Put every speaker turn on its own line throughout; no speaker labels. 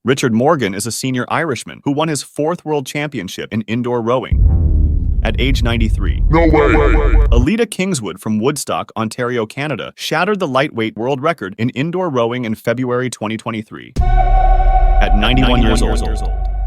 Richard Morgan is a senior Irishman who won his 4th world championship in indoor rowing at age 93.
No way!
Alida Kingswood from Woodstock, Ontario, Canada, shattered the lightweight world record in indoor rowing in February 2023 at 91 years old.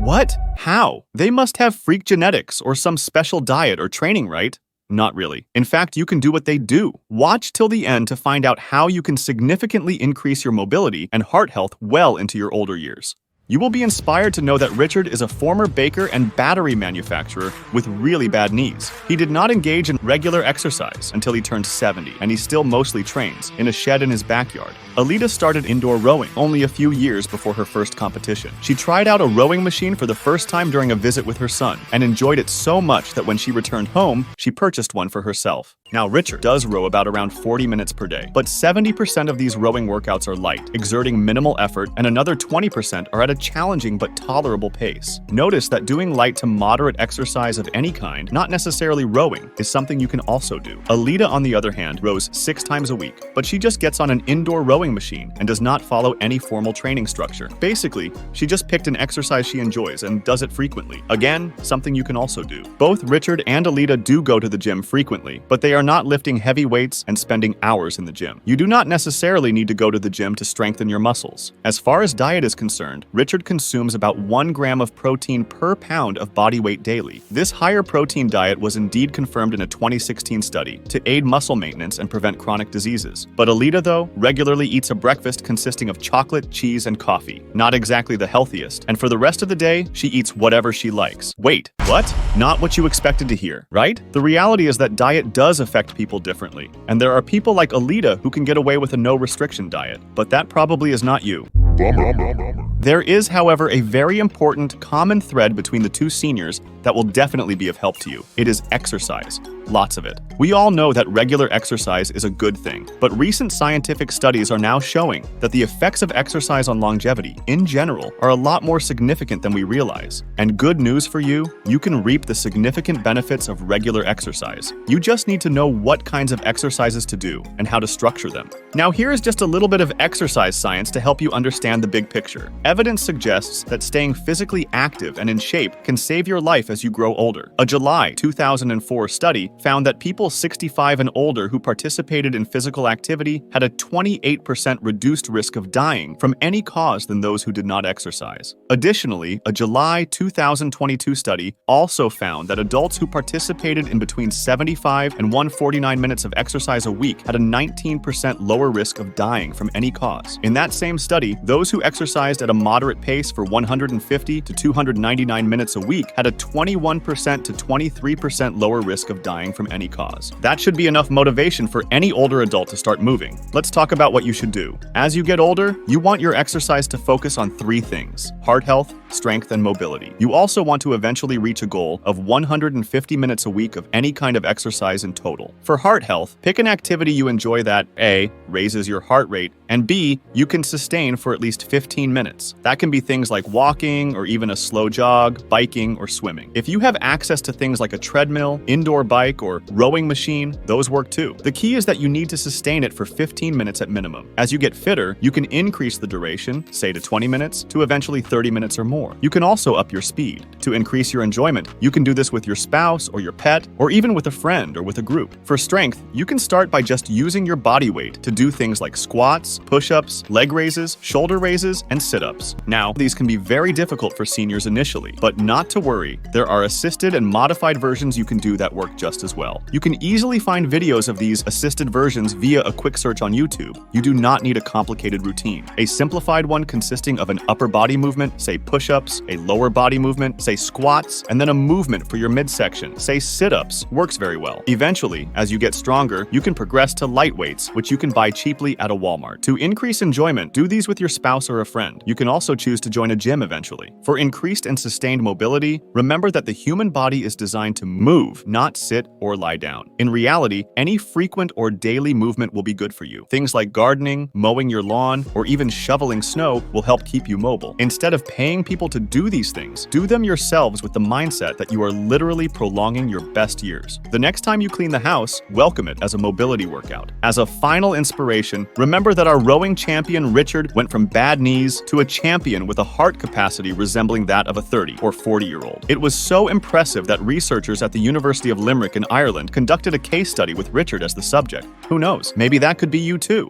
What? How? They must have freak genetics or some special diet or training, right? Not really. In fact, you can do what they do. Watch till the end to find out how you can significantly increase your mobility and heart health well into your older years. You will be inspired to know that Richard is a former baker and battery manufacturer with really bad knees. He did not engage in regular exercise until he turned 70, and he still mostly trains in a shed in his backyard. Alida started indoor rowing only a few years before her first competition. She tried out a rowing machine for the first time during a visit with her son and enjoyed it so much that when she returned home, she purchased one for herself. Now, Richard does row about around 40 minutes per day, but 70% of these rowing workouts are light, exerting minimal effort, and another 20% are at a challenging but tolerable pace. Notice that doing light to moderate exercise of any kind, not necessarily rowing, is something you can also do. Alida, on the other hand, rows 6 times a week, but she just gets on an indoor rowing machine and does not follow any formal training structure. Basically, she just picked an exercise she enjoys and does it frequently. Again, something you can also do. Both Richard and Alida do go to the gym frequently, but they are not lifting heavy weights and spending hours in the gym. You do not necessarily need to go to the gym to strengthen your muscles. As far as diet is concerned, Richard consumes about 1 gram of protein per pound of body weight daily. This higher protein diet was indeed confirmed in a 2016 study to aid muscle maintenance and prevent chronic diseases. But Alida, though, regularly eats a breakfast consisting of chocolate, cheese, and coffee. Not exactly the healthiest. And for the rest of the day, she eats whatever she likes. Wait, what? Not what you expected to hear, right? The reality is that diet does affect people differently. And there are people like Alida who can get away with a no-restriction diet. But that probably is not you.
Bummer.
There is, however, a very important common thread between the two seniors that will definitely be of help to you. It is exercise. Lots of it. We all know that regular exercise is a good thing, but recent scientific studies are now showing that the effects of exercise on longevity, in general, are a lot more significant than we realize. And good news for you, you can reap the significant benefits of regular exercise. You just need to know what kinds of exercises to do and how to structure them. Now, here is just a little bit of exercise science to help you understand the big picture. Evidence suggests that staying physically active and in shape can save your life as you grow older. A July 2004 study found that people 65 and older who participated in physical activity had a 28% reduced risk of dying from any cause than those who did not exercise. Additionally, a July 2022 study also found that adults who participated in between 75 and 149 minutes of exercise a week had a 19% lower risk of dying from any cause. In that same study, those who exercised at a moderate pace for 150 to 299 minutes a week had a 21% to 23% lower risk of dying from any cause. That should be enough motivation for any older adult to start moving. Let's talk about what you should do. As you get older, you want your exercise to focus on 3 things: heart health, strength, and mobility. You also want to eventually reach a goal of 150 minutes a week of any kind of exercise in total. For heart health, pick an activity you enjoy that A, raises your heart rate, and B, you can sustain for at least 15 minutes. That can be things like walking or even a slow jog, biking, or swimming. If you have access to things like a treadmill, indoor bike, or rowing machine, those work too. The key is that you need to sustain it for 15 minutes at minimum. As you get fitter, you can increase the duration, say to 20 minutes, to eventually 30 minutes or more. You can also up your speed. To increase your enjoyment, you can do this with your spouse or your pet, or even with a friend or with a group. For strength, you can start by just using your body weight to do things like squats, push-ups, leg raises, shoulder raises, and sit-ups. Now, these can be very difficult for seniors initially, but not to worry. There are assisted and modified versions you can do that work just as well. You can easily find videos of these assisted versions via a quick search on YouTube. You do not need a complicated routine. A simplified one consisting of an upper body movement, say push-ups, a lower body movement, say squats, and then a movement for your midsection, say sit-ups, works very well. Eventually, as you get stronger, you can progress to light weights, which you can buy cheaply at a Walmart. To increase enjoyment, do these with your spouse or a friend. You can also choose to join a gym eventually. For increased and sustained mobility, remember that the human body is designed to move, not sit or lie down. In reality, any frequent or daily movement will be good for you. Things like gardening, mowing your lawn, or even shoveling snow will help keep you mobile. Instead of paying people to do these things, do them yourselves with the mindset that you are literally prolonging your best years. The next time you clean the house, welcome it as a mobility workout. As a final inspiration, remember that our rowing champion Richard went from bad knees to a champion with a heart capacity resembling that of a 30 or 40-year-old. It was so impressive that researchers at the University of Limerick in Ireland conducted a case study with Richard as the subject. Who knows, maybe that could be you too.